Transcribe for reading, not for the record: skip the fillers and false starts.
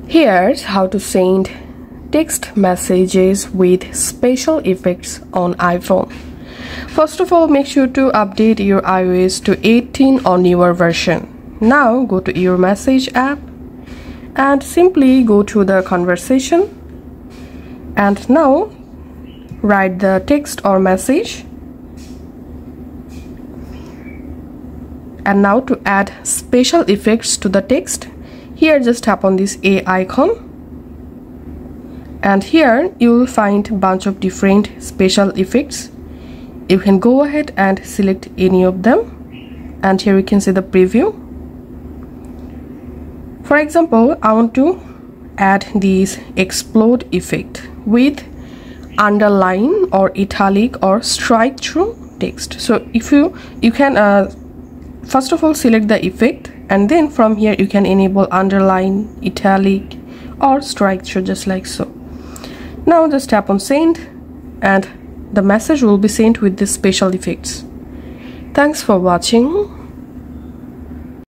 Here's how to send text messages with special effects on iPhone. First of all, make sure to update your iOS to 18 or newer version. Now go to your message app and simply go to the conversation and now write the text or message. And now to add special effects to the text, here just tap on this A icon, and here you will find a bunch of different special effects. You can go ahead and select any of them, and here you can see the preview. For example, I want to add this explode effect with underline or italic or strike through text. So if you can first of all select the effect, and then from here you can enable underline, italic or strike through, just like so. Now just tap on send and the message will be sent with these special effects. Thanks for watching.